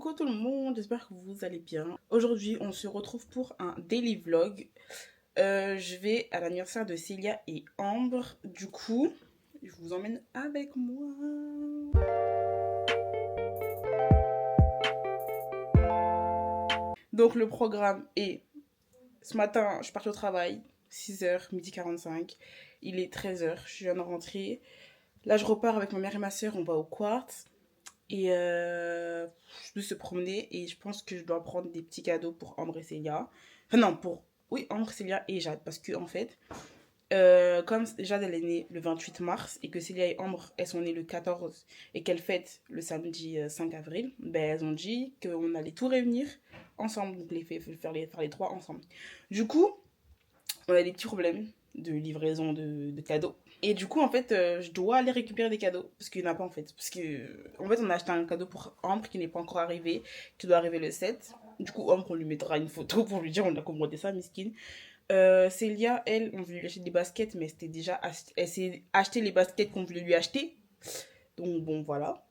Coucou tout le monde, j'espère que vous allez bien. Aujourd'hui, on se retrouve pour un daily vlog. Je vais à l'anniversaire de Célia et Ambre. Du coup, je vous emmène avec moi. Donc le programme est, ce matin, je pars au travail, 6h, midi 45. Il est 13h, je viens de rentrer. Là, je repars avec ma mère et ma soeur, on va au Quartz. Et je dois se promener et je pense que je dois prendre des petits cadeaux pour Ambre et Célia. Enfin non, pour... Oui, Ambre, Célia et Jade. Parce que en fait, comme Jade, elle est née le 28 mars et que Célia et Ambre, elles sont nées le 14 et qu'elles fêtent le samedi 5 avril, ben elles ont dit qu'on allait tout réunir ensemble. Donc faire les trois ensemble. Du coup, on a des petits problèmes de livraison de cadeaux. Et du coup, en fait, je dois aller récupérer des cadeaux. Parce qu'il n'y en a pas, en fait. Parce que, en fait, on a acheté un cadeau pour Ambre qui n'est pas encore arrivé, qui doit arriver le 7. Du coup, Ambre, on lui mettra une photo pour lui dire on a commandé ça, miskin. Célia, elle, on voulait lui acheter des baskets, mais c'était déjà elle s'est acheté les baskets qu'on voulait lui acheter. Donc, bon, voilà.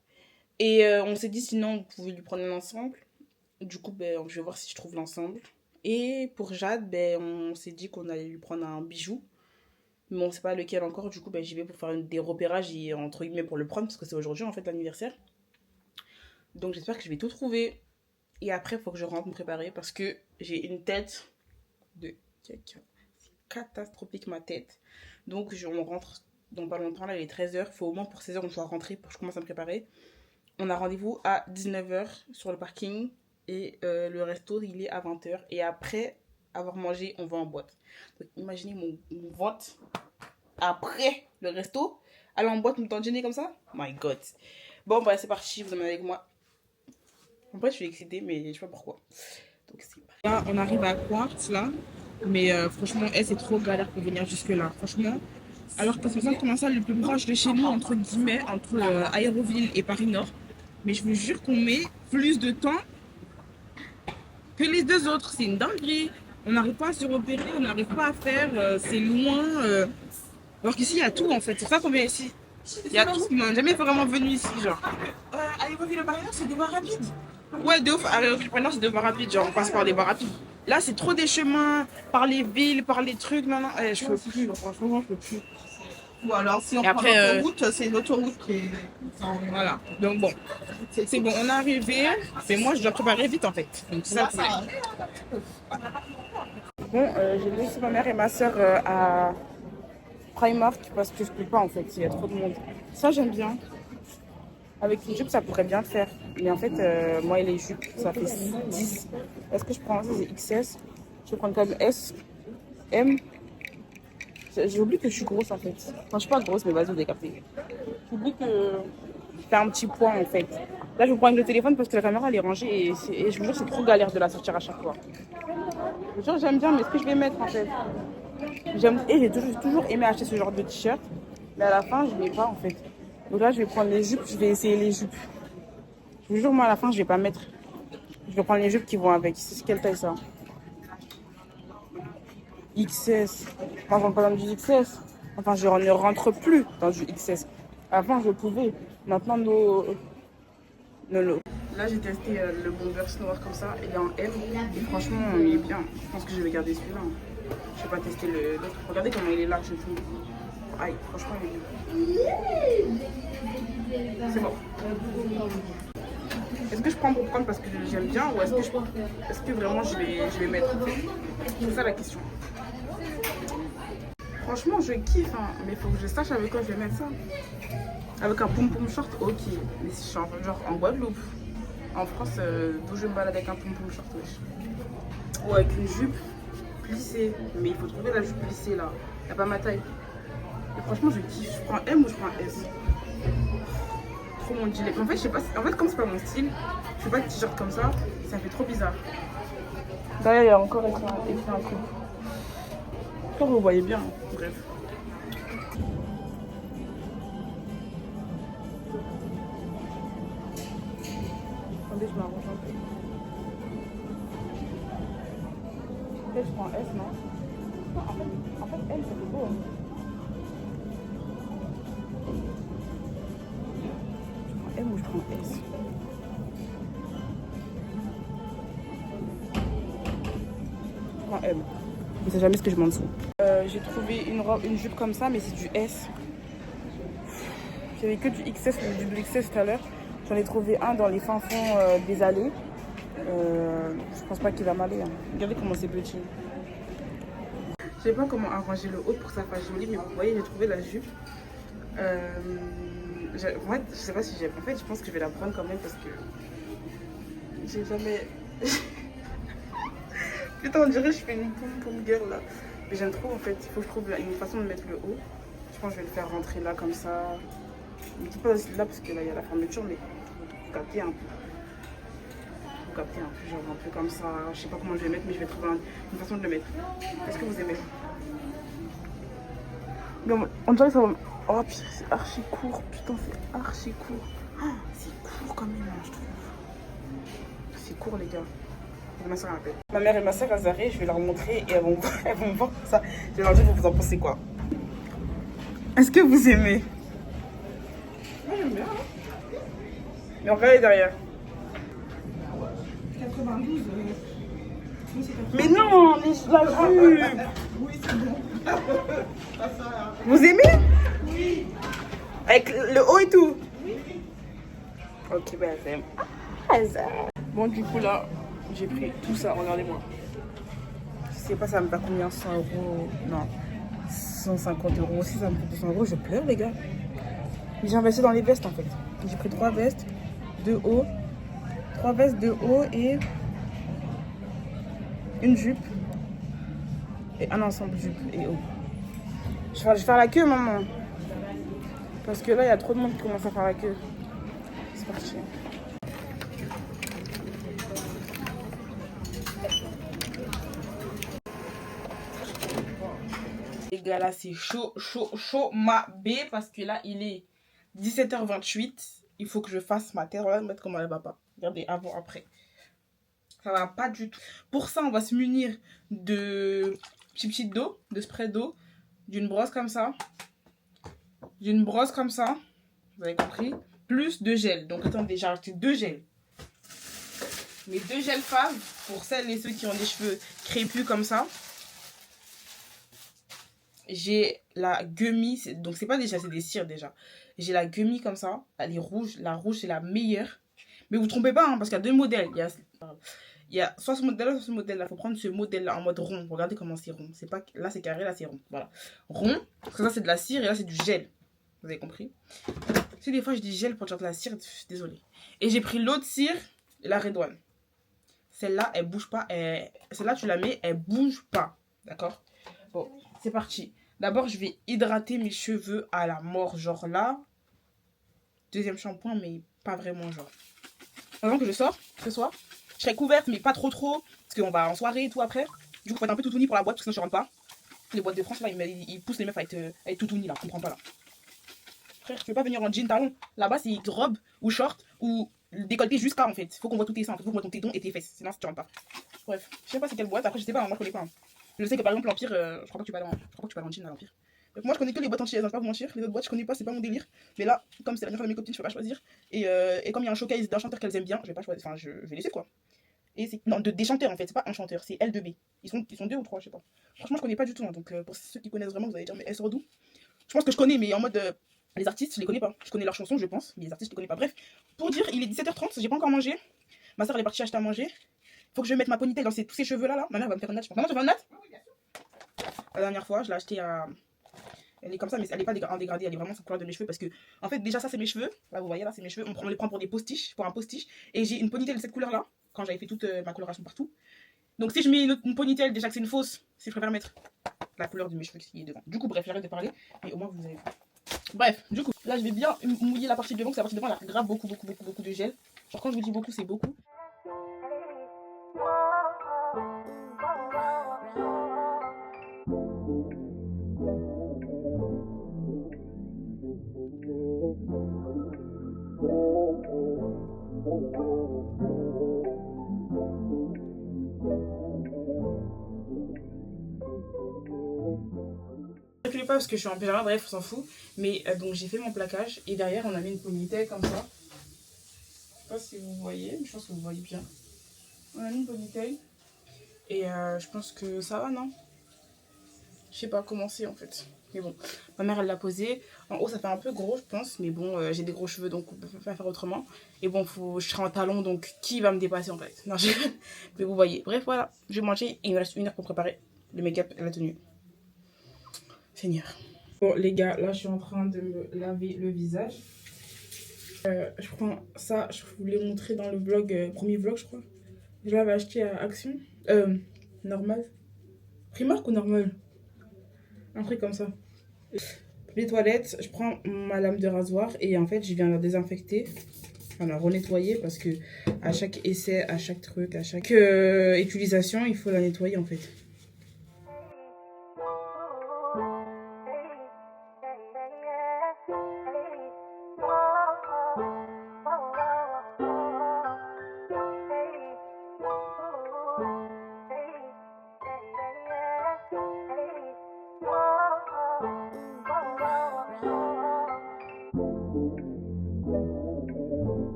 Et on s'est dit, sinon, vous pouvez lui prendre un ensemble. Du coup, ben, je vais voir si je trouve l'ensemble. Et pour Jade, ben, on s'est dit qu'on allait lui prendre un bijou. Mais on sait pas lequel encore. Du coup, ben, j'y vais pour faire des repérages et entre guillemets pour le prendre parce que c'est aujourd'hui en fait l'anniversaire. Donc j'espère que je vais tout trouver. Et après, il faut que je rentre me préparer parce que j'ai une tête de quelqu'un. C'est catastrophique ma tête. Donc on rentre dans pas longtemps. Là, il est 13h. Il faut au moins pour 16h on soit rentré pour que je commence à me préparer. On a rendez-vous à 19h sur le parking. Et le resto, il est à 20h. Et après avoir mangé, on va en boîte. Donc imaginez mon vote après le resto, aller en boîte, me temps de gêner comme ça. My God. Bon, bah c'est parti, vous emmènez avec moi. En fait, je suis excitée, mais je sais pas pourquoi. Donc c'est parti. Là, on arrive à Quartz, là. Mais franchement, c'est trop galère pour venir jusque-là. Franchement. Alors que c'est ça commencer le plus proche de chez nous, entre guillemets, entre Aéroville et Paris-Nord. Mais je vous jure qu'on met plus de temps que les deux autres. C'est une dinguerie. On n'arrive pas à se repérer, on n'arrive pas à faire. C'est loin. Alors qu'ici, il y a tout en fait. C'est ça qu'on vient ici. Il y a tout. On n'est jamais vraiment venu ici, genre. Aéroville le Paris-Nord, c'est des voies rapides. Ouais, de ouf. Aéroville le Paris-Nord, c'est des voies rapides. Genre, on passe par des voies rapides. Là, c'est trop des chemins, par les villes, par les trucs. Non, non, je peux plus. Franchement, je peux plus. Ou alors, si on Et prend après, l'autoroute, c'est une autoroute qui est... Voilà. Donc bon, c'est bon, on est arrivé. Mais moi, je dois préparer vite en fait. Donc c'est ça le problème. Bon, j'ai laissé ma mère et ma soeur à Primark parce que je peux pas en fait, il y a trop de monde. Ça, j'aime bien. Avec une jupe, ça pourrait bien le faire. Mais en fait, moi et les jupes, ça fait 10. Est-ce que je prends ça, c'est XS? Je vais prendre quand même S, M. J'ai oublié que je suis grosse en fait. Enfin, je suis pas grosse, mais vas-y, vous avez capté. J'oublie que j'ai un petit poids en fait. Là, je vais prendre le téléphone parce que la caméra elle est rangée et je vous jure, c'est trop galère de la sortir à chaque fois. Je vous jure, j'aime bien, mais ce que je vais mettre en fait. J'ai toujours aimé acheter ce genre de t-shirt, mais à la fin, je ne l'ai pas en fait. Donc là, je vais prendre les jupes, je vais essayer les jupes. Je vous jure, moi à la fin, je vais pas mettre. Je vais prendre les jupes qui vont avec. C'est quelle taille ça? XS. Enfin, on parle du XS. Enfin, je ne rentre plus dans du XS. Avant, je pouvais. Maintenant, non. Là, j'ai testé le Bombers noir comme ça. Il est en M. Et franchement, il est bien. Je pense que je vais garder celui-là. Je vais pas tester l'autre. Regardez comment il est large et tout. Aïe, franchement, il est bien. C'est bon. Est-ce que je prends pour prendre parce que j'aime bien ou est-ce que vraiment je vais mettre? C'est ça la question. Franchement, je kiffe, hein, mais il faut que je sache avec quoi je vais mettre ça. Avec un pom-pom short, ok. Mais si je suis genre en Guadeloupe, en France, d'où je me balade avec un pom-pom short, wesh. Ou avec une jupe plissée. Mais il faut trouver la jupe plissée là. Il n'y a pas ma taille. Et franchement, je kiffe. Je prends M ou je prends S? Trop mon gilet. En fait, je sais pas. En fait, comme c'est pas mon style, je fais pas de t-shirt comme ça. Ça fait trop bizarre. D'ailleurs, il y a encore écrit un truc. Je crois que vous voyez bien. Bref. Attendez, je m'arrange un peu. Peut-être je prends S, non? Non, en fait, M, ça fait beau. Hein. Je prends M ou je prends S? prends M. Je sais jamais ce que je mets en dessous. J'ai trouvé une jupe comme ça, mais c'est du S. J'avais que du XS ou du XS tout à l'heure. J'en ai trouvé un dans les fins fonds des allées. Je pense pas qu'il va m'aller. Hein. Regardez comment c'est petit. Je sais pas comment arranger le haut pour que ça fasse joli, mais vous voyez, j'ai trouvé la jupe. En fait, je sais pas si j'aime. En fait, je pense que je vais la prendre quand même parce que j'ai jamais. Putain, on dirait que je fais une pomme girl là. Mais j'aime trop en fait. Il faut que je trouve une façon de mettre le haut. Je pense que je vais le faire rentrer là comme ça. Un petit peu là parce que là il y a la fermeture, mais vous captez un peu. Vous captez un peu, genre un peu comme ça. Je sais pas comment je vais mettre, mais je vais trouver une façon de le mettre. Est-ce que vous aimez? Non, on dirait que ça va. Oh putain, c'est archi court. Putain, c'est archi court. Oh, c'est court quand même, je trouve. C'est court, les gars. Ma soeur m'appelle. Ma mère et ma soeur, elles arrivent, je vais leur montrer et elles vont me voir ça. Je vais leur dire, vous en pensez quoi? Est-ce que vous aimez? Moi, j'aime bien. Hein. Mais on va aller derrière. 92. Mais non, la jupe. Oui, c'est bon. Vous aimez? Oui. Avec le haut et tout? Oui. Ok, ben elle aime. Bon, du coup, là, j'ai pris tout ça, regardez-moi. Je sais pas, ça me va combien? 100 euros? Non. 150 €. Si ça me coûte 200 €, je pleure, les gars. Mais j'ai investi dans les vestes, en fait. J'ai pris 3 vestes, 2 hauts. 3 vestes, 2 hauts et une jupe. Et un ensemble jupe et haut. Je vais faire la queue, maman. Parce que là, il y a trop de monde qui commence à faire la queue. C'est parti. Les gars, là, c'est chaud, ma B. Parce que là, il est 17h28. Il faut que je fasse ma tête. Regardez comment elle va pas. Regardez, avant, après. Ça va pas du tout. Pour ça, on va se munir de chip d'eau, de spray d'eau, d'une brosse comme ça. D'une brosse comme ça. Vous avez compris? Plus de gel. Donc, attendez, j'ai rajouté 2 gels. Mes 2 gels Fave pour celles et ceux qui ont des cheveux crépus comme ça. J'ai la gummy, donc c'est pas déjà, c'est des cires déjà. J'ai la gummy comme ça, elle est rouge. La rouge, c'est la meilleure. Mais vous trompez pas, hein, parce qu'il y a 2 modèles. Il y a soit ce modèle-là, soit ce modèle-là. Il faut prendre ce modèle-là en mode rond. Regardez comment c'est rond. C'est pas, là, c'est carré, là, c'est rond. Voilà. Rond, parce que ça, c'est de la cire et là, c'est du gel. Vous avez compris? Si des fois, je dis gel pour dire de la cire, désolé. Et j'ai pris l'autre cire, la Red One. Celle-là, elle bouge pas. Celle-là, tu la mets, elle bouge pas. D'accord? Bon, c'est parti. D'abord, je vais hydrater mes cheveux à la mort, genre là. Deuxième shampoing, mais pas vraiment, genre. Avant que je sors, ce soir, je serai couverte, mais pas trop. Parce qu'on va en soirée et tout après. Du coup, faut être un peu tout pour la boîte, parce que sinon je rentre pas. Les boîtes de France, là, ils poussent les meufs à être tout là. Je comprends pas, là. Frère, tu veux pas venir en jean talon. Là-bas, c'est robe ou short ou décolleté jusqu'à, en fait. Faut qu'on voit tous tes seins, en fait. Faut qu'on voit ton téton et tes fesses. Sinon, tu rentres pas. Bref, je sais pas c'est quelle boîte. Après, je sais pas, moi, je connais pas. Hein. Je sais que par exemple, l'Empire, je crois pas que tu vas aller en jean à l'Empire. Donc, moi, je connais que les boîtes anti-aises, hein, je vais pas vous mentir. Les autres boîtes, je connais pas, c'est pas mon délire. Mais là, comme c'est la dernière fois de mes copines, je peux pas choisir. Et comme il y a un showcase d'un chanteur qu'elles aiment bien, je vais pas choisir. Enfin, je vais laisser quoi. Et c'est. Non, des chanteurs en fait, c'est pas un chanteur, c'est L2B. Ils sont 2 ou 3, je sais pas. Franchement, je connais pas du tout. Hein, donc, pour ceux qui connaissent vraiment, vous allez dire, mais elles sortent d'où? Je pense que je connais, mais en mode. Les artistes, je les connais pas. Je connais leurs chansons, je pense, mais les artistes, je les connais pas. Bref, pour dire, il est 17h30, j'ai pas encore mangé. Ma soeur, elle est partie acheter à manger. Faut que je mette ma ponytail dans tous ces cheveux là. Ma mère va me faire une natte, je pense. Maman, tu veux une natte? La dernière fois, je l'ai acheté à. Elle est comme ça, mais elle est pas en dégradé, elle est vraiment sa couleur de mes cheveux parce que, en fait, déjà, ça, c'est mes cheveux. Là, vous voyez, là, c'est mes cheveux. On les prend pour des postiches, pour un postiche. Et j'ai une ponytail de cette couleur là, quand j'avais fait toute ma coloration partout. Donc, si je mets une ponytail, déjà que c'est une fausse, si je préfère mettre la couleur de mes cheveux qui est devant. Du coup, bref, j'arrête de parler, mais au moins, vous avez. Bref, du coup, là, je vais bien mouiller la partie de devant, parce que la partie de devant, elle a grave beaucoup de gel. Genre, quand je vous dis beaucoup, c'est beaucoup. Je ne pas parce que je suis en pyjama, bref, on s'en fout. Mais donc j'ai fait mon plaquage et derrière on a mis une ponytail comme ça. Je sais pas si vous voyez, mais je pense que vous voyez bien. On a mis une ponytail. Et je pense que ça va, non? Je sais pas comment c'est en fait. Mais bon, ma mère elle l'a posé. En haut ça fait un peu gros je pense. Mais bon, j'ai des gros cheveux donc on peut pas faire autrement. Et bon, je serai en talon donc qui va me dépasser en fait? Non, mais vous voyez. Bref, voilà. Je vais manger et il me reste 1 heure pour préparer le make-up et la tenue. Seigneur. Bon les gars, là je suis en train de me laver le visage. Je prends ça, je vous l'ai montré dans le vlog, premier vlog je crois. Je l'avais acheté à Action. Normal. Primark ou normal? Un truc comme ça. Les toilettes, je prends ma lame de rasoir et en fait je viens la désinfecter. Enfin la renettoyer parce que à chaque essai, à chaque truc, à chaque utilisation, il faut la nettoyer en fait.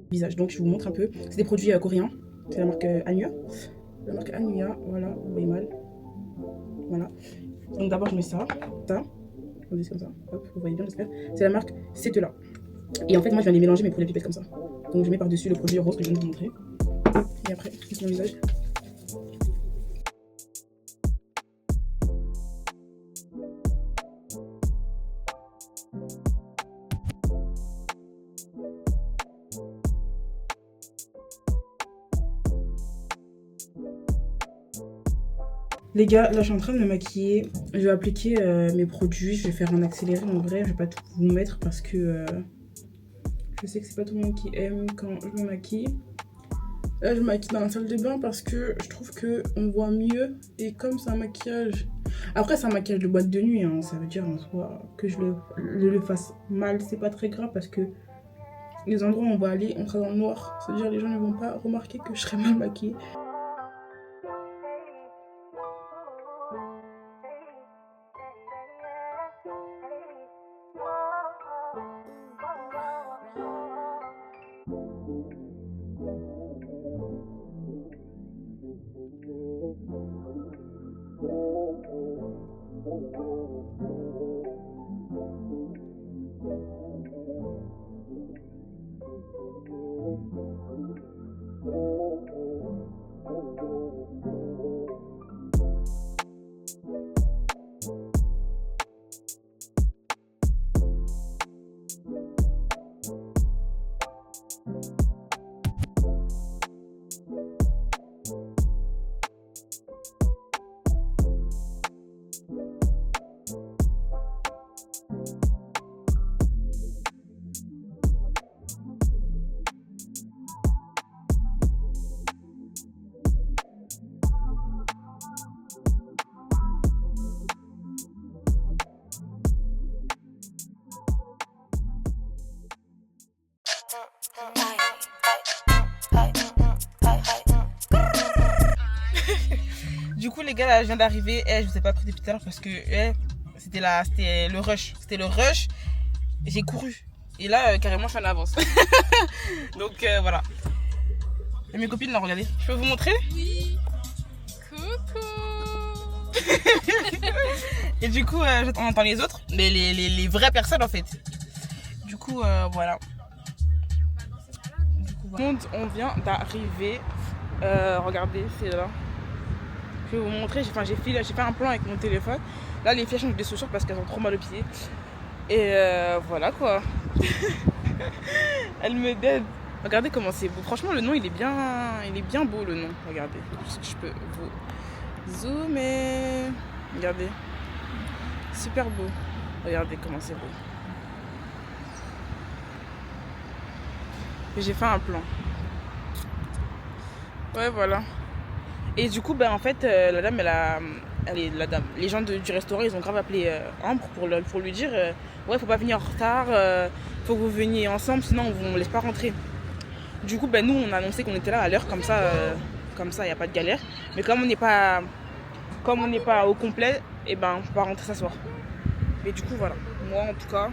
Visage. Donc je vous montre un peu. C'est des produits coréens. C'est la marque Anuya. La marque Anuya, voilà, vous voyez mal. Voilà. Donc d'abord je mets ça. Ça. Attendez, c'est comme ça. Hop, vous voyez bien, j'espère. C'est la marque Cetela. Et en fait, moi je viens les mélanger mes produits pipettes comme ça. Donc je mets par-dessus le produit rose que je viens de vous montrer. Et après, je mets mon visage. Les gars, là je suis en train de me maquiller. Je vais appliquer mes produits. Je vais faire en accéléré en vrai. Je vais pas tout vous mettre parce que je sais que c'est pas tout le monde qui aime quand je me maquille. Là je me maquille dans la salle de bain parce que je trouve qu'on voit mieux. Et comme c'est un maquillage... Après c'est un maquillage de boîte de nuit. Hein. Ça veut dire en soi que je le fasse mal. C'est pas très grave parce que les endroits où on va aller, on sera dans le noir. Ça veut dire les gens ne vont pas remarquer que je serai mal maquillée. Du coup les gars là je viens d'arriver, je vous ai pas pris depuis tout à l'heure parce que c'était le rush. C'était le rush, j'ai couru. Et là carrément je suis en avance. Donc voilà. Et mes copines là, regardez. Je peux vous montrer? Oui. Coucou. Et du coup on entend les autres, mais les vraies personnes en fait. Du coup voilà. On vient d'arriver. Regardez, c'est là. Je vais vous montrer, j'ai fait un plan avec mon téléphone. Là, les filles changent de chaussures parce qu'elles ont trop mal aux pieds. Et voilà quoi. Elles me dead. Regardez comment c'est beau. Franchement, le nom, il est bien beau le nom. Regardez, je peux vous zoomer. Regardez. Super beau. Regardez comment c'est beau. Et j'ai fait un plan. Ouais, voilà. Et du coup, ben, en fait, la dame, la dame. Les gens du restaurant, ils ont grave appelé Ambre pour lui dire ouais, faut pas venir en retard, faut que vous veniez ensemble, sinon on ne laisse pas rentrer. Du coup, ben, nous, on a annoncé qu'on était là à l'heure, comme ça, il n'y a pas de galère. Mais comme on n'est pas au complet, et ben, on peut pas rentrer s'asseoir. Et du coup, voilà. Moi, en tout cas,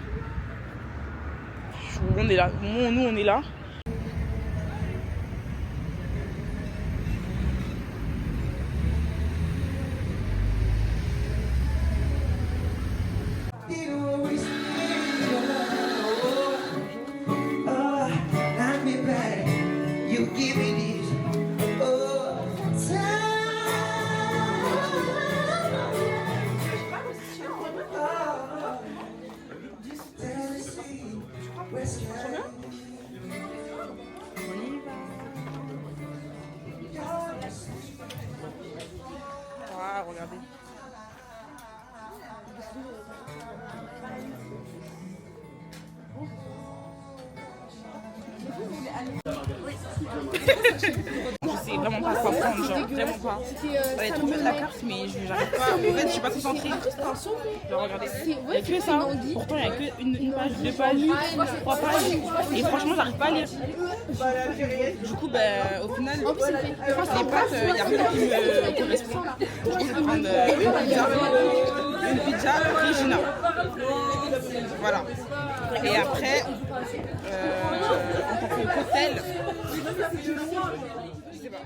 on est là. Nous, on est là. Waouh, regardez. Je sais vraiment pas quoi prendre, genre vraiment pas. Elle est trop belle la carte, mais j'arrive pas. En fait, je suis pas concentrée. Genre, regardez, il y a que ça. Pourtant, il y a que une page, 2 pages, 3 pages. Et franchement, j'arrive pas à lire. Du coup, au final, les pâtes, il y a rien qui me correspond. Je vais prendre une pizza Regina. Voilà. Et après, en tant que cocktail, je sais pas.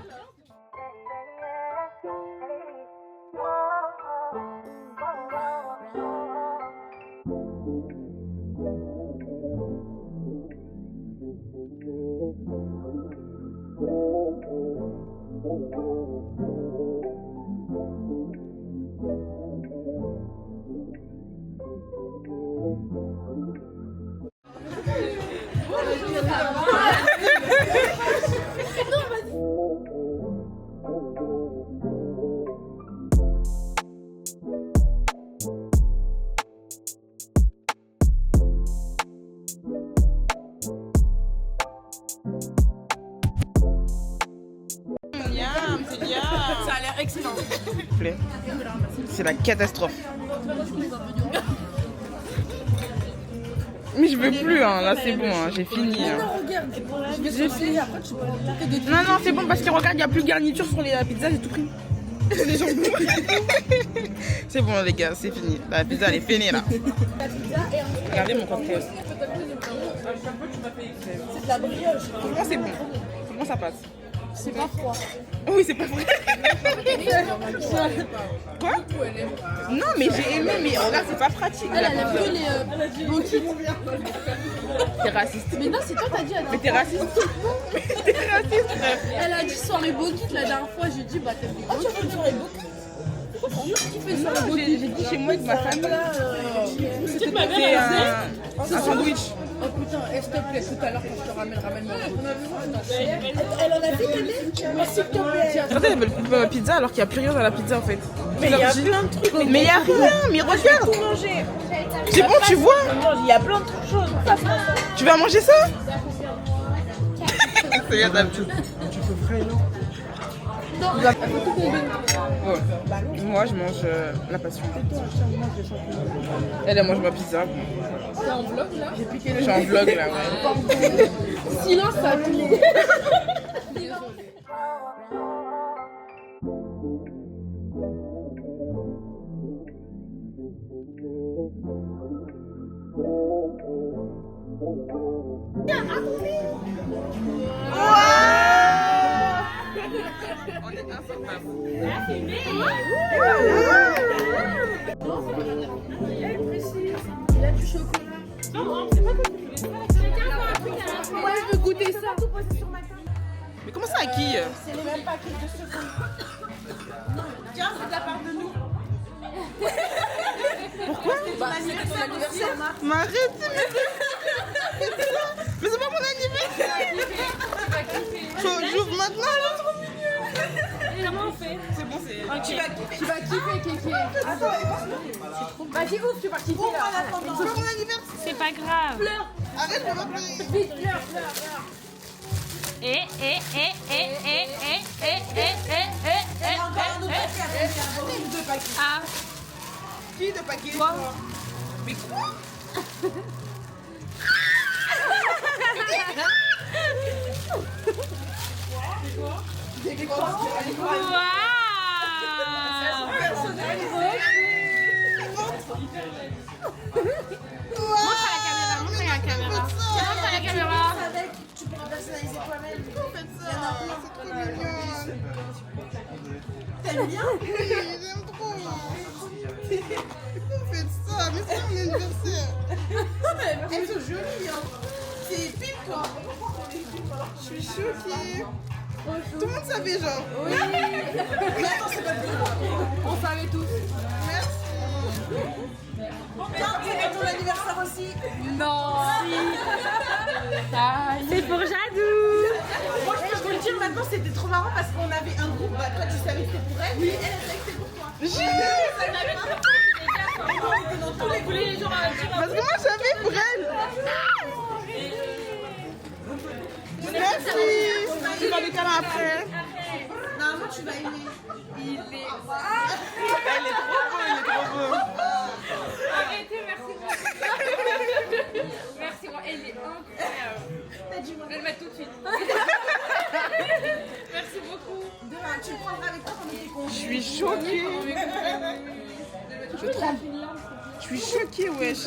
Ça a l'air excellent. S'il vous plaît. C'est la catastrophe. Mais je veux plus, hein. Là c'est bon, hein. J'ai fini. Hein. J'ai fini. Non, non, c'est bon parce que regarde, il n'y a plus de garniture sur la pizza, j'ai tout pris. Les jambons. C'est bon les gars, c'est fini. La pizza elle est finie là. Regardez mon cocktail. C'est de la brioche. Franchement c'est bon. Franchement ça passe. C'est pas froid. Oui, c'est pas vrai. Quoi? Non, mais j'ai aimé, mais regarde, c'est pas pratique. Elle a pris les boquettes. T'es raciste. Mais non, c'est toi, t'as dit. Mais t'es raciste. Mais t'es raciste, frère. Elle a dit soirée boquette la dernière fois. J'ai dit, bah t'as fait. Ah, tu as fait une soirée boquette? Qui fait ça? J'ai dit chez moi avec ma famille. C'est ma C'est mère. un sandwich. Oh putain, s'il te plaît, tout à l'heure quand je te ramène-moi. Elle en a fait une mais s'il te plaît. Regardez, elle veut une pizza alors qu'il n'y a plus rien dans la pizza en fait. Mais il y a plein de trucs. Mais il n'y a rien, mais regarde. Tout manger. C'est bon, tu vois? Il y a plein de choses. Tu vas manger ça? C'est bien ta petite. Non, elle faut tout combiner. Ouais. Moi je mange la passion. Elle mange ma pizza. Bon. T'es en vlog là? Je suis en vlog là, ouais. Silence, ça tourne. On est insensible. Il a du chocolat. Non, c'est pas comme tu voulais. Moi, je veux goûter ça. Mais comment ça à qui? C'est les mêmes paquets de secondes. Tiens, c'est de la part de nous. Pourquoi? Bah, c'est ton anniversaire, Marc. Mais arrête, mais c'est pas mon anniversaire. J'ouvre maintenant, elle est trop mignonne. Comment on fait? C'est bon, c'est... Tu vas kiffer, Kéké. Vas-y, ouvre, tu vas kiffer là. C'est pas mon anniversaire. C'est pas grave. Pleure. Arrête, je vais pas... Vite, pleure. Ah, Qui de paquet? Toi. Mais quoi? montre à la caméra. Tiens, montre à la caméra. Tu pourras personnaliser toi-même. Pourquoi vous faites ça? C'est trop mignon. T'aimes bien? Oui, j'aime trop. Pourquoi vous faites ça? Mais c'est mon anniversaire. Elles sont jolies, hein. C'est pile, quoi. Je suis choquée. Tout le monde savait, genre. Oui. On savait tous. Merci. Tiens, c'est ton anniversaire aussi. Non. C'est pour Jadou. Moi, je peux te le dire maintenant, c'était trop marrant parce qu'on avait un groupe. Bah, toi, tu savais que c'était pour elle. Oui, elle savait que c'était pour toi. Les gens parce que moi, je savais pour elle. Merci. Tu vas le câlin après. Normalement, tu vas aimer. Elle est trop beau, il est trop beau. Arrêtez, merci beaucoup. Merci, moi, elle est incroyable. Je vais le mettre tout de suite. Merci beaucoup. Demain, tu le prendras avec toi quand on est congé. Je suis choquée. Je tremble. Je suis choquée, wesh.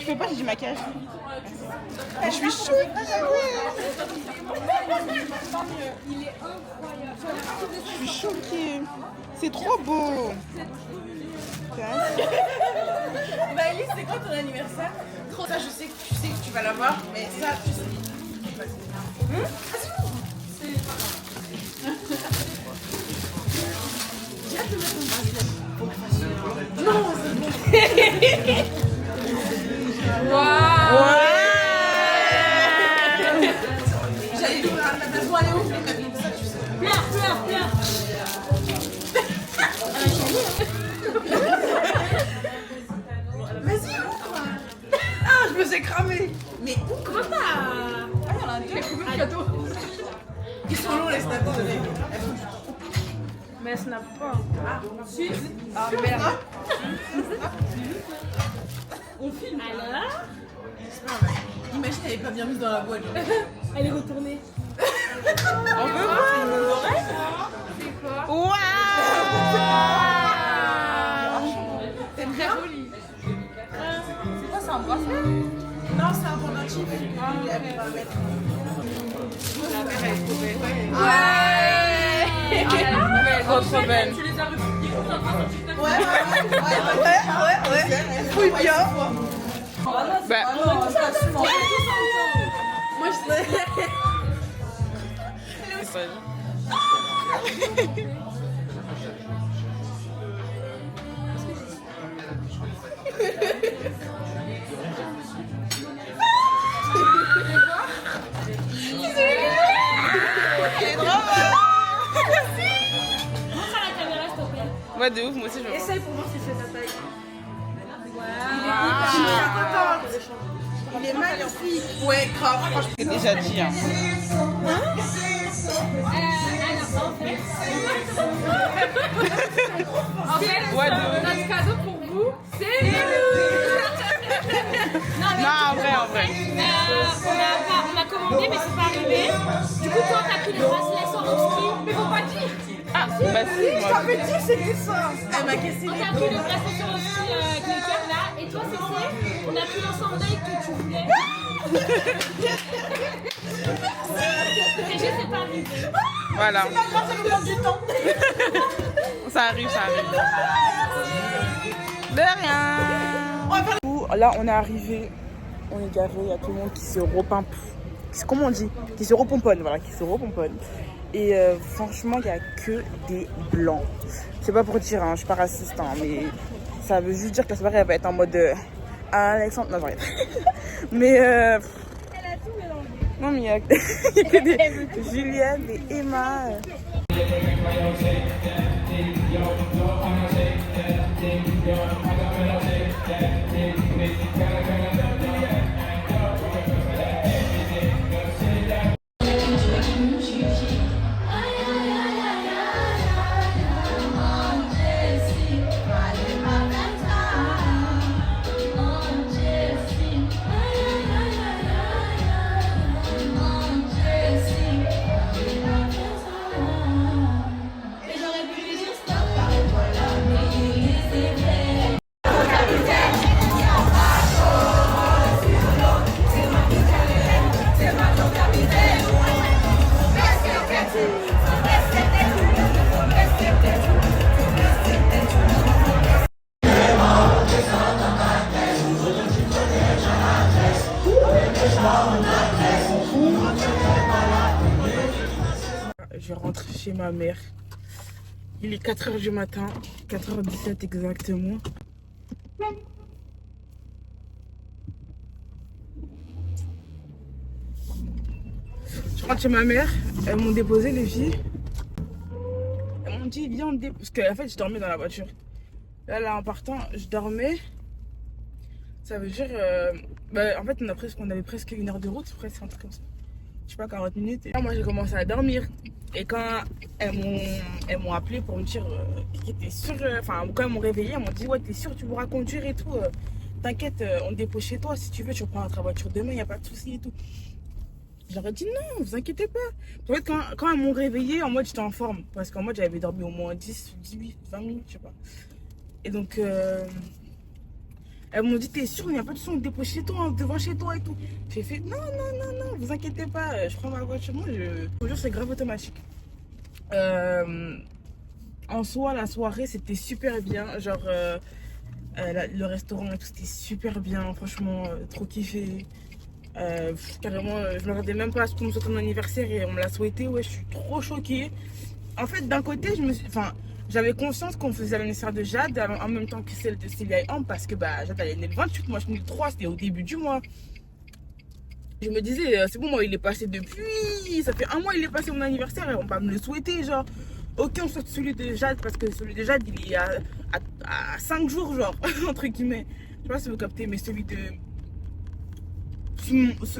Je peux pas, j'ai du maquillage. Je suis choquée, ouais. Il est incroyable. Je suis choquée. C'est trop beau. Bah, Elise, c'est quand ton anniversaire? Ça, je sais que tu sais que tu vas l'avoir, mais ça, tu sais. J'ai hâte de mettre ton bracelet. Non, c'est bon. J'allais l'ouvrir à ta place. Bon, allez, ouvre les cabines, ça, tu sais. Pleure. Vas-y, ouvre. Ah, je me suis cramée. Mais Comment ça? ah, il y en a deux. Ils sont longs, les snaps, désolé. Mais elle snap pas. Ah, merde. On filme. Alors? Imagine, elle est pas bien mise dans la boîte. Genre. Elle est retournée. On veut voir. Waouh. T'aimes bien? C'est quoi, c'est un bracelet? Non, c'est un pendentif. Elle va mettre. Trop belle. Tu les as retrouvés Ouais. Fouille bien. Bah, Moi, je sais. Montre à la caméra, s'il te plaît. ouais, de ouf, moi aussi je veux. Essaye pour voir si c'est ta taille. Il est magnifique. Ouais, grave. Franchement. J'ai déjà dit. Hein. En fait, Ouais, de ouf. notre cadeau pour vous, c'est Non, en vrai. On a commandé, mais c'est pas arrivé. Du coup, toi, t'as pris le bracelet Swarovski. Mais faut pas dire. Ah, bah si, moi. T'avais dit que c'était ça. Elle m'a cassé On les t'a pris le bracelet Swarovski glitter là. Et toi, c'est on a pris l'ensemble que tu voulais. Et je sais pas arrivé. Voilà. Ça nous prend du temps. Ça arrive. De rien. Là, on est arrivé, on est garé, il y a tout le monde qui se repimpe. Comment on dit? Qui se repomponne, voilà, qui se repomponne. Et franchement, il n'y a que des blancs. C'est pas pour dire, hein, je suis pas raciste, hein, mais ça veut juste dire que la soirée elle va être en mode Alexandre. Non, j'arrête. Mais elle a tout mélangé. Non, mais il y a que des Julienne, des Emma. je rentre chez ma mère. Il est 4h du matin, 4h17 exactement. Je rentre chez ma mère, elles m'ont déposé les filles. Elles m'ont dit viens on te dépose. Parce qu'en fait je dormais dans la voiture. Là en partant, je dormais. Ça veut dire en fait on avait presque 1 heure de route, presque un truc comme ça. Je sais pas, 40 minutes. Et là, moi j'ai commencé à dormir. Et quand elles m'ont appelé pour me dire que t'es sûre, quand elles m'ont réveillé, elles m'ont dit ouais t'es sûre tu pourras conduire et tout. T'inquiète, on te dépose chez toi, si tu veux tu reprends ta voiture demain, y a pas de souci et tout. J'aurais dit non, vous inquiétez pas. En fait, quand elles m'ont réveillée, en mode j'étais en forme. Parce qu'en mode j'avais dormi au moins 10, 18, 20 minutes, je sais pas. Et donc, elles m'ont dit t'es sûre, il n'y a pas de souci, on te dépose chez toi, devant chez toi et tout. J'ai fait non, vous inquiétez pas, je prends ma voiture. Moi, je vous jure, c'est grave automatique. En soi, la soirée, c'était super bien. Genre, le restaurant et tout, c'était super bien. Franchement, trop kiffé. Carrément, je me rendais même pas à ce qu'on me souhaite mon anniversaire et on me l'a souhaité. Ouais, je suis trop choquée. En fait, d'un côté, j'avais conscience qu'on faisait l'anniversaire de Jade en même temps que celle de Célia et Ambre parce que Jade elle est née le 28, moi je suis née le 3, c'était au début du mois. Je me disais, c'est bon, moi il est passé depuis, ça fait 1 mois il est passé mon anniversaire et on va me le souhaiter, genre. Ok, on souhaite celui de Jade parce que celui de Jade il est à 5 jours, genre, entre guillemets. Je sais pas si vous captez, mais celui de.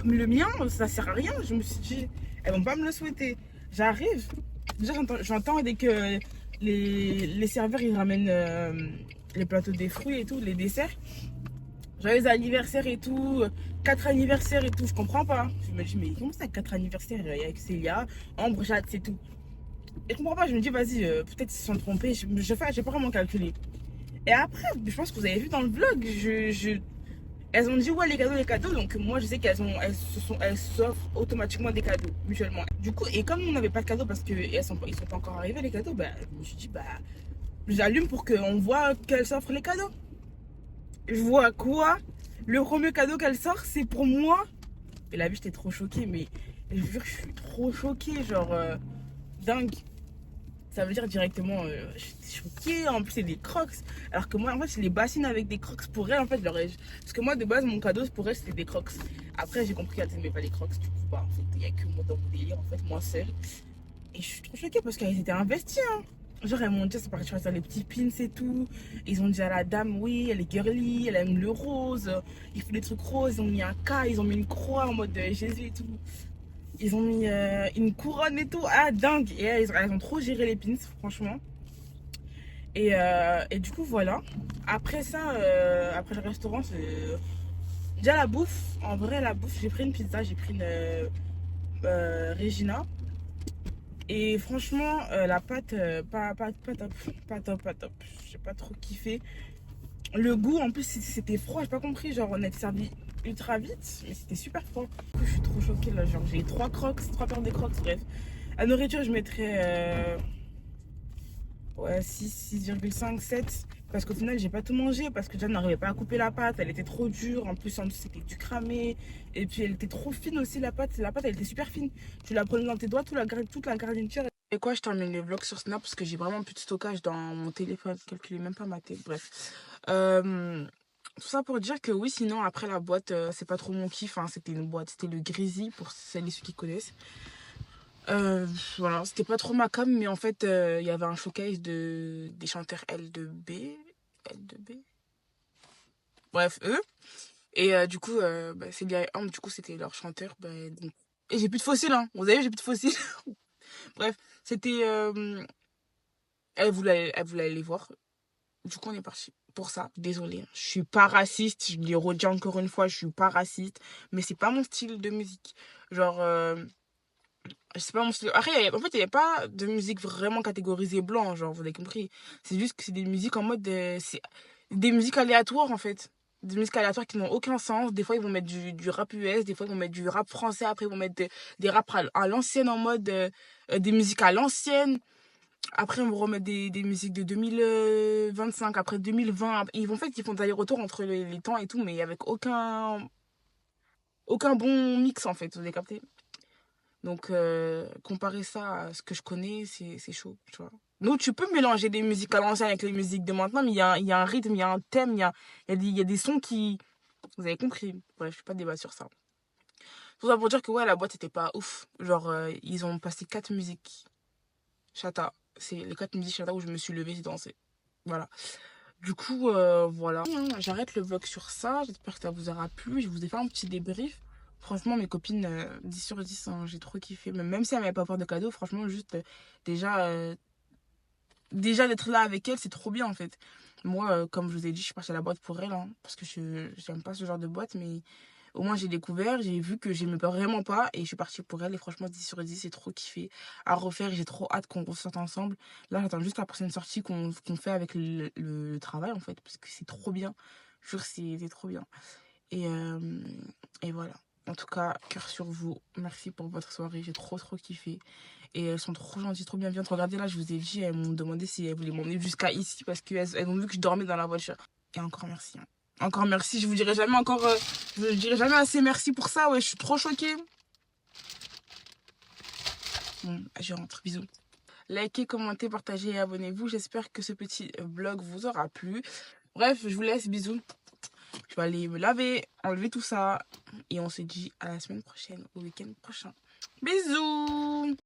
Le mien, ça sert à rien. Je me suis dit, elles vont pas me le souhaiter. J'arrive, déjà j'entends dès que les serveurs ils ramènent les plateaux des fruits et tout, les desserts. Joyeux anniversaire et tout, 4 anniversaires et tout, je comprends pas. Je me dis, mais comment ça, 4 anniversaires avec Célia, Ambre, Jade, c'est tout. Et je comprends pas, je me dis, vas-y, peut-être ils se sont trompés, j'ai pas vraiment calculé. Et après, je pense que vous avez vu dans le vlog, elles ont dit ouais les cadeaux, donc moi je sais elles s'offrent automatiquement des cadeaux mutuellement. Du coup, et comme on n'avait pas de cadeaux parce qu'ils sont pas encore arrivés les cadeaux, je me suis dit j'allume pour qu'on voit qu'elles s'offrent les cadeaux. Je vois quoi? Le premier cadeau qu'elle sort c'est pour moi. Et la vie j'étais trop choquée, mais je jure je suis trop choquée, genre dingue. Ça veut dire directement, j'étais choquée, en plus c'est des crocs. Alors que moi en fait je les bassine avec des crocs pour elle en fait. Parce que moi de base mon cadeau pour elle c'était des crocs. Après j'ai compris qu'elle n'aimait pas les crocs, du coup en fait il n'y a que moi dans mon délire en fait, moi seule. Et je suis trop choquée parce qu'elles étaient investies hein. Genre elles m'ont dit c'est parti choisir les petits pins et tout. Ils ont dit à la dame oui elle est girly, elle aime le rose, il faut des trucs roses, ils ont mis un K, ils ont mis une croix en mode Jésus et tout. Ils ont mis une couronne et tout. Ah, dingue. Et elles ont trop géré les pins, franchement. Et du coup, voilà. Après ça, après le restaurant, c'est... Déjà la bouffe. En vrai, la bouffe, j'ai pris une pizza. J'ai pris une Regina. Et franchement, la pâte, pas top. Pas top, pas top. J'ai pas trop kiffé. Le goût, en plus, c'était froid. J'ai pas compris. Genre, on a été servi ultra vite, mais c'était super froid. Je suis trop choquée là. Genre, j'ai 3 paires de crocs. Bref, la nourriture, je mettrais ouais, 6,5, 7. Parce qu'au final, j'ai pas tout mangé. Parce que déjà, n'arrivais pas à couper la pâte. Elle était trop dure. En plus, en dessous, c'était du cramé. Et puis, elle était trop fine aussi, la pâte. La pâte, elle était super fine. Tu la prenais dans tes doigts, toute la garniture. Et quoi, je termine les vlogs sur Snap parce que j'ai vraiment plus de stockage dans mon téléphone. Calculez même pas ma tête. Bref. Tout ça pour dire que oui, sinon, après la boîte, c'est pas trop mon kiff. Hein. C'était une boîte, c'était le Grizzly pour celles et ceux qui connaissent. Voilà, c'était pas trop ma cam, mais en fait, il y avait un showcase des chanteurs L2B. Bref, eux. Et du coup, Célia et Ambre, du coup, c'était leur chanteur. Donc... Et j'ai plus de fossiles, hein. Vous avez vu, j'ai plus de fossiles. Bref, c'était... Elle voulait aller les voir. Du coup, on est parti pour ça. Désolée, je suis pas raciste. Je le redis encore une fois, je suis pas raciste. Mais c'est pas mon style de musique. Genre, c'est pas mon style. Après, en fait, il n'y a pas de musique vraiment catégorisée blanc, genre, vous avez compris. C'est juste que c'est des musiques en mode. C'est des musiques aléatoires, en fait. Des musiques aléatoires qui n'ont aucun sens. Des fois, ils vont mettre du rap US. Des fois, ils vont mettre du rap français. Après, ils vont mettre des raps à l'ancienne en mode. Des musiques à l'ancienne. Après, on va remettre des musiques de 2025, après 2020. Ils font des allers-retours entre les temps et tout, mais avec aucun bon mix, en fait. Vous avez capté? Donc, comparer ça à ce que je connais, c'est chaud, tu vois. Donc, tu peux mélanger des musiques à l'ancienne avec les musiques de maintenant, mais il y a un rythme, il y a un thème, il y a des sons qui... Vous avez compris. Bref, je ne vais pas débattre sur ça. Tout ça pour dire que, ouais, la boîte, c'était pas ouf. Genre, ils ont passé 4 musiques. Chata. C'est les 4 musiques Chata où je me suis levée, j'ai dansé. Voilà. Du coup, voilà. J'arrête le vlog sur ça. J'espère que ça vous aura plu. Je vous ai fait un petit débrief. Franchement, mes copines, 10 sur 10, hein, j'ai trop kiffé. Même si elles m'avaient pas offert de cadeau, franchement, juste, déjà, déjà d'être là avec elles, c'est trop bien, en fait. Moi, comme je vous ai dit, je suis partie à la boîte pour elles, hein, parce que je j'aime pas ce genre de boîte, mais au moins j'ai découvert, j'ai vu que j'aimais pas vraiment pas, et je suis partie pour elles, et franchement, 10 sur 10, c'est trop kiffé à refaire, j'ai trop hâte qu'on ressorte ensemble. Là, j'attends juste la prochaine sortie qu'on fait avec le travail, en fait, parce que c'est trop bien. Je jure, c'est trop bien. Et, euh, et voilà. En tout cas, cœur sur vous. Merci pour votre soirée. J'ai trop kiffé. Et elles sont trop gentilles, trop bienveillantes. Regardez là, je vous ai dit, elles m'ont demandé si elles voulaient m'emmener jusqu'à ici parce qu'elles ont vu que je dormais dans la voiture. Et encore merci. Hein. Encore merci. Je vous dirai jamais encore. Je vous dirai jamais assez merci pour ça. Ouais, je suis trop choquée. Bon, je rentre. Bisous. Likez, commentez, partagez et abonnez-vous. J'espère que ce petit vlog vous aura plu. Bref, je vous laisse. Bisous. Je vais aller me laver, enlever tout ça. Et on se dit à la semaine prochaine, au week-end prochain. Bisous!